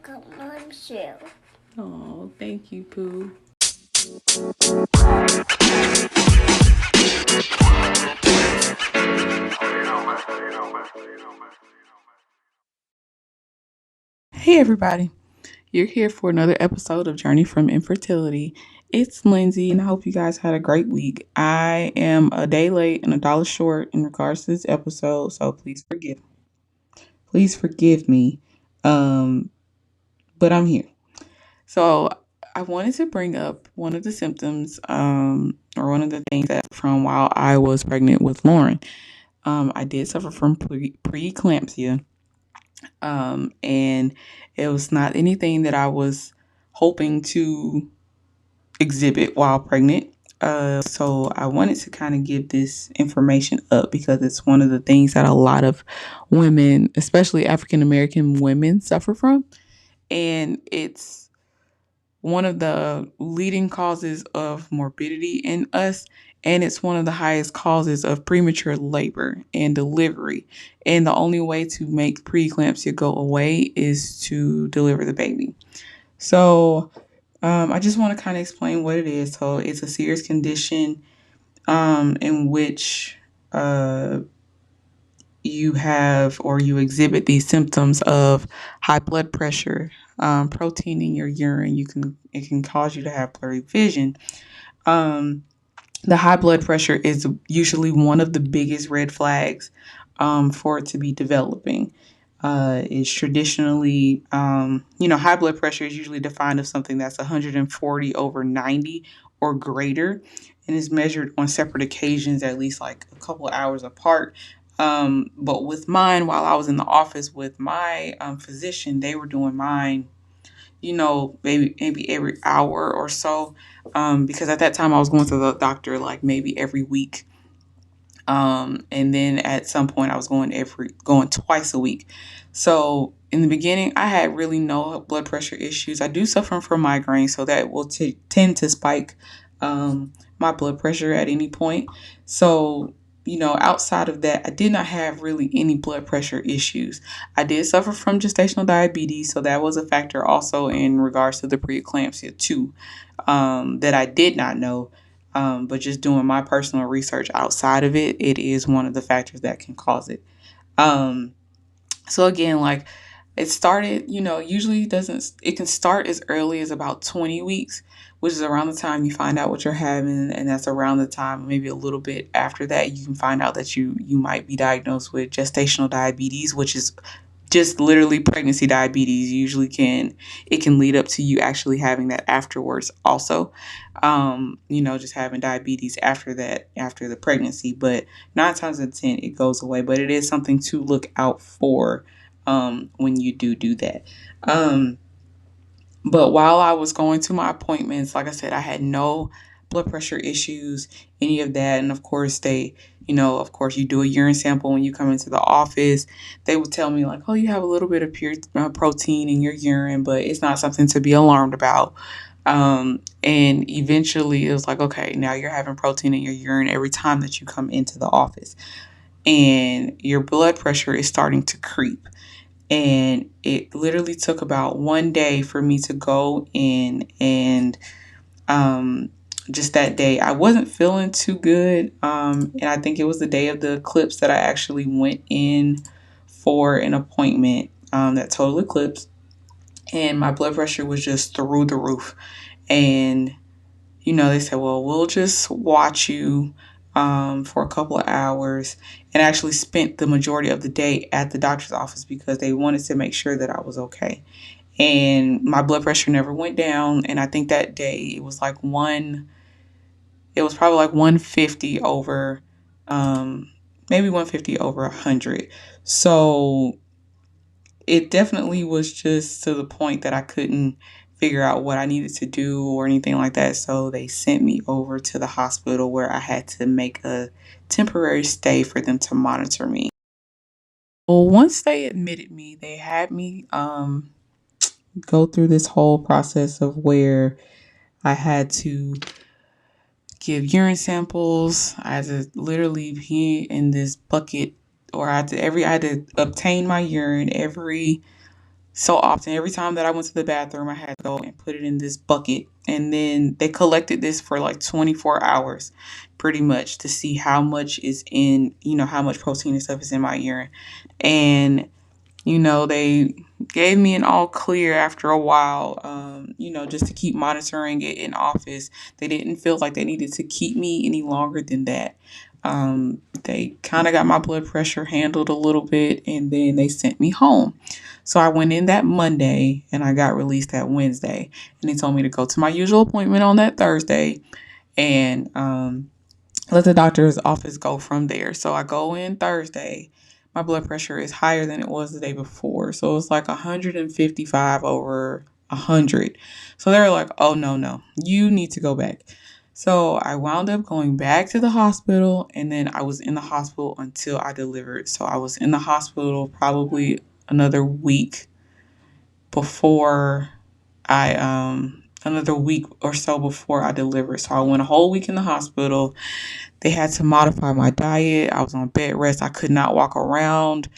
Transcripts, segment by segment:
I'm sure. Oh, thank you, Pooh. Hey, everybody. You're here for another episode of Journey from Infertility. It's Lindsay, and I hope you guys had a great week. I am a day late and a dollar short in regards to this episode, so please forgive me. Um, but I'm here. So I wanted to bring up one of the symptoms, or one of the things that from while I was pregnant with Lauren. I did suffer from preeclampsia, and it was not anything that I was hoping to exhibit while pregnant. So I wanted to kind of give this information up because it's one of the things that a lot of women, especially African American women, suffer from. And it's one of the leading causes of morbidity in us, and it's one of the highest causes of premature labor and delivery. And the only way to make preeclampsia go away is to deliver the baby. So, I just want to kind of explain what it is. So, it's a serious condition in which you have or you exhibit these symptoms of high blood pressure, protein in your urine. It can cause you to have blurry vision. Um, the high blood pressure is usually one of the biggest red flags for it to be developing. Is traditionally, high blood pressure is usually defined as something that's 140 over 90 or greater, and is measured on separate occasions, at least like a couple of hours apart. But with mine, while I was in the office with my physician, they were doing mine, maybe every hour or so, because at that time I was going to the doctor like maybe every week. And then at some point I was going twice a week. So in the beginning, I had really no blood pressure issues. I do suffer from migraine, so that will tend to spike my blood pressure at any point. So, outside of that, I did not have really any blood pressure issues. I did suffer from gestational diabetes, so that was a factor also in regards to the preeclampsia too, that I did not know. But just doing my personal research outside of it, it is one of the factors that can cause it. Um, so again, like it started, usually doesn't, it can start as early as about 20 weeks, which is around the time you find out what you're having. And that's around the time, maybe a little bit after that, you can find out that you might be diagnosed with gestational diabetes, which is just literally pregnancy diabetes. It can lead up to you actually having that afterwards also. Just having diabetes after that, after the pregnancy. But 9 times out of 10, it goes away. But it is something to look out for when you do that. Um, but while I was going to my appointments, like I said, I had no blood pressure issues, any of that. And of course, of course, you do a urine sample when you come into the office. They would tell me, like, oh, you have a little bit of pure protein in your urine, but it's not something to be alarmed about. And eventually it was like, okay, now you're having protein in your urine every time that you come into the office, and your blood pressure is starting to creep. And it literally took about one day for me to go in, and um, just that day I wasn't feeling too good. And I think it was the day of the eclipse that I actually went in for an appointment, that total eclipse, and my blood pressure was just through the roof. And they said, well, we'll just watch you for a couple of hours, and actually spent the majority of the day at the doctor's office because they wanted to make sure that I was okay. And my blood pressure never went down. And I think that day it was probably like 150 over, maybe 150 over 100. So it definitely was just to the point that I couldn't figure out what I needed to do or anything like that. So they sent me over to the hospital where I had to make a temporary stay for them to monitor me. Well, once they admitted me, they had me go through this whole process of where I had to give urine samples. I had to literally pee in this bucket, or I had to obtain my urine every so often. Every time that I went to the bathroom, I had to go and put it in this bucket. And then they collected this for like 24 hours, pretty much, to see how much is in, how much protein and stuff is in my urine. And they gave me an all clear after a while, just to keep monitoring it in office. They didn't feel like they needed to keep me any longer than that. They kind of got my blood pressure handled a little bit, and then they sent me home. So I went in that Monday and I got released that Wednesday. And they told me to go to my usual appointment on that Thursday and let the doctor's office go from there. So I go in Thursday. My blood pressure is higher than it was the day before. So it's like 155 over 100. So they're like, oh, no, you need to go back. So I wound up going back to the hospital, and then I was in the hospital until I delivered. So I was in the hospital probably another week before another week or so before I delivered. So I went a whole week in the hospital. They had to modify my diet. I was on bed rest. I could not walk around.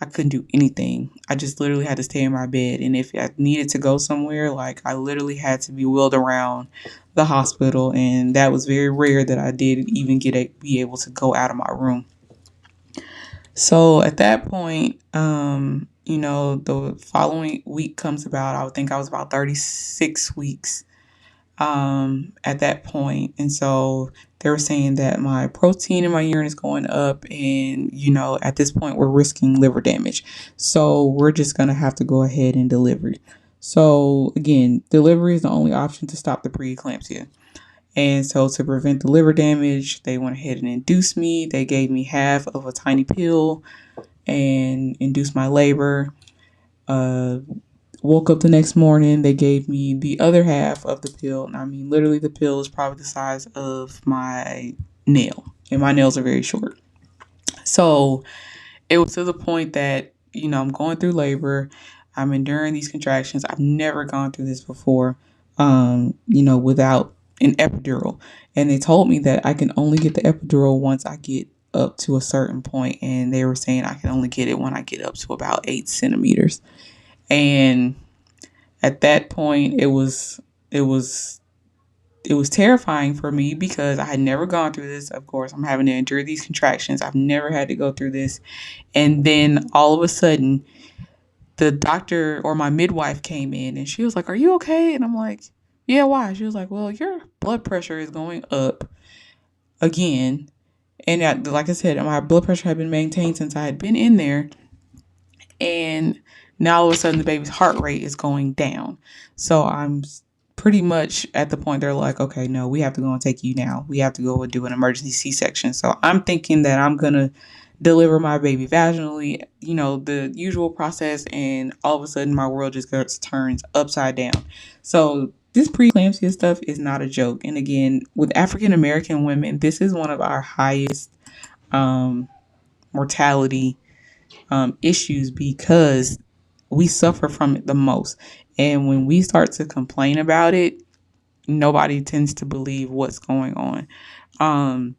I couldn't do anything. I just literally had to stay in my bed. And if I needed to go somewhere, like, I literally had to be wheeled around the hospital. And that was very rare that I did even be able to go out of my room. So at that point, the following week comes about. I would think I was about 36 weeks at that point. And so they were saying that my protein in my urine is going up, and, at this point we're risking liver damage. So we're just going to have to go ahead and deliver. So again, delivery is the only option to stop the preeclampsia. And so to prevent the liver damage, they went ahead and induced me. They gave me half of a tiny pill and induced my labor. Woke up the next morning, they gave me the other half of the pill. And I mean, literally, the pill is probably the size of my nail, and my nails are very short. So it was to the point that, I'm going through labor. I'm enduring these contractions. I've never gone through this before, without an epidural. And they told me that I can only get the epidural once I get up to a certain point. And they were saying I can only get it when I get up to about 8 centimeters. And at that point, it was terrifying for me because I had never gone through this. Of course, I'm having to endure these contractions. I've never had to go through this. And then all of a sudden, the doctor or my midwife came in and she was like, "Are you okay?" And I'm like, "Yeah, why?" She was like, "Well, your blood pressure is going up again." And like I said, my blood pressure had been maintained since I had been in there. And now all of a sudden the baby's heart rate is going down. So I'm pretty much at the point they're like, okay, no, we have to go and take you now. We have to go and do an emergency C-section. So I'm thinking that I'm going to deliver my baby vaginally, the usual process. And all of a sudden my world just turns upside down. So this preeclampsia stuff is not a joke. And again, with African American women, this is one of our highest mortality issues because we suffer from it the most. And when we start to complain about it, nobody tends to believe what's going on.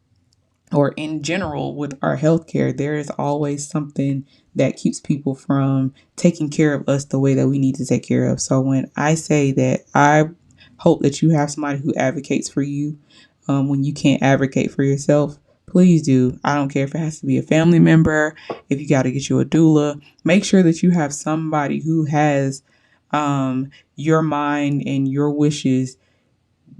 Or in general, with our healthcare, there is always something that keeps people from taking care of us the way that we need to take care of. So when I say that, I hope that you have somebody who advocates for you when you can't advocate for yourself. Please do. I don't care if it has to be a family member, if you got to get you a doula. Make sure that you have somebody who has your mind and your wishes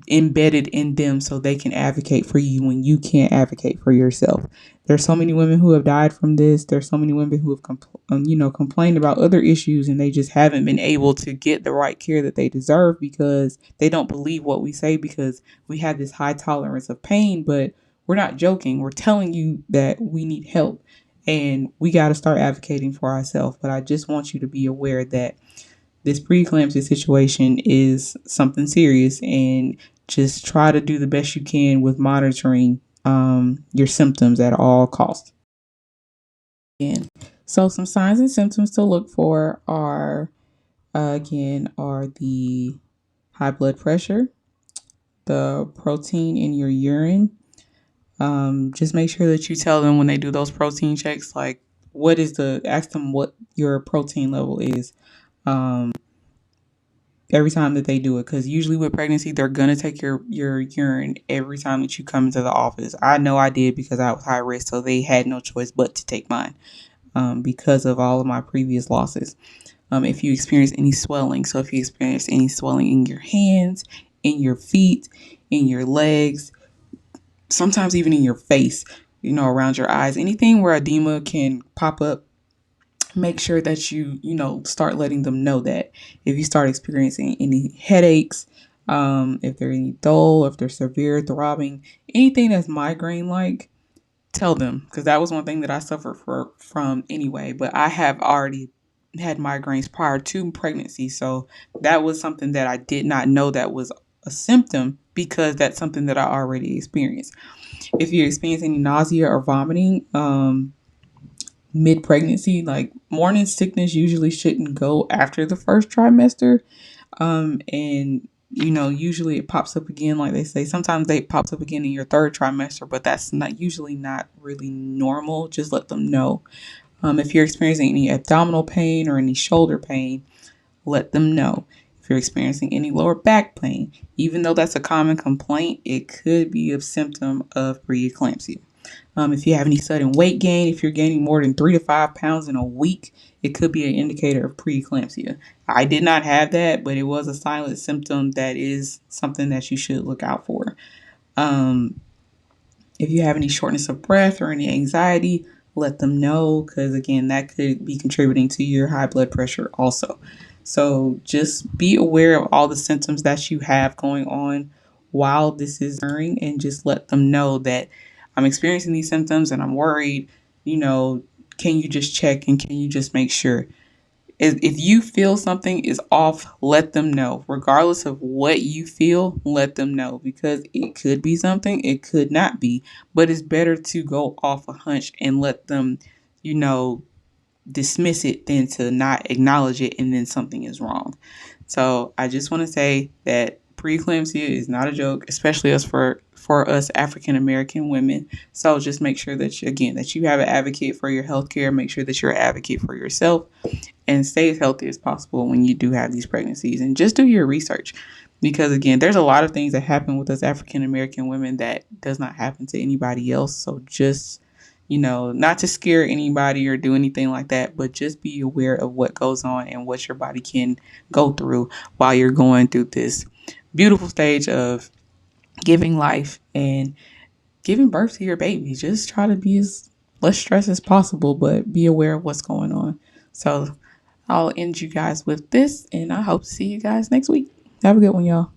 embedded in them so they can advocate for you when you can't advocate for yourself. There's so many women who have died from this. There's so many women who have complained about other issues, and they just haven't been able to get the right care that they deserve because they don't believe what we say, because we have this high tolerance of pain. But we're not joking. We're telling you that we need help, and we got to start advocating for ourselves. But I just want you to be aware that this preeclampsia situation is something serious, and just try to do the best you can with monitoring your symptoms at all costs. Again, so some signs and symptoms to look for are the high blood pressure, the protein in your urine. Just make sure that you tell them when they do those protein checks, like, ask them what your protein level is. um, every time that they do it, because usually with pregnancy they're gonna take your urine every time that you come into the office. I know I did because I was high risk, so they had no choice but to take mine, because of all of my previous losses. If you experience any swelling, so if you experience any swelling in your hands, in your feet, in your legs, sometimes even in your face, around your eyes, anything where edema can pop up, make sure that you start letting them know that. If you start experiencing any headaches, if they're any dull, if they're severe throbbing, anything that's migraine like, tell them, because that was one thing that I suffered from anyway. But I have already had migraines prior to pregnancy, so that was something that I did not know that was a symptom, because that's something that I already experienced. If you experience any nausea or vomiting, mid pregnancy, like, morning sickness usually shouldn't go after the first trimester. And usually it pops up again, like they say. Sometimes it pops up again in your third trimester, but that's not really normal. Just let them know. If you're experiencing any abdominal pain or any shoulder pain, let them know. If you're experiencing any lower back pain, even though that's a common complaint, it could be a symptom of preeclampsia. If you have any sudden weight gain, if you're gaining more than 3 to 5 pounds in a week, it could be an indicator of preeclampsia. I did not have that, but it was a silent symptom that is something that you should look out for. Um, if you have any shortness of breath or any anxiety, let them know, because again, that could be contributing to your high blood pressure also. So just be aware of all the symptoms that you have going on while this is occurring, and just let them know that I'm experiencing these symptoms and I'm worried. Can you just check, and can you just make sure? If you feel something is off, let them know. Regardless of what you feel, let them know, because it could be something, it could not be. But it's better to go off a hunch and let them, you know, dismiss it, than to not acknowledge it and then something is wrong. So I just want to say that preeclampsia is not a joke, especially for us African American women. So just make sure that you have an advocate for your healthcare. Make sure that you're an advocate for yourself, and stay as healthy as possible when you do have these pregnancies, and just do your research, because again, there's a lot of things that happen with us African American women that does not happen to anybody else. So just, not to scare anybody or do anything like that, but just be aware of what goes on and what your body can go through while you're going through this beautiful stage of giving life and giving birth to your baby. Just try to be as less stress as possible, but be aware of what's going on. So I'll end you guys with this, and I hope to see you guys next week. Have a good one, y'all.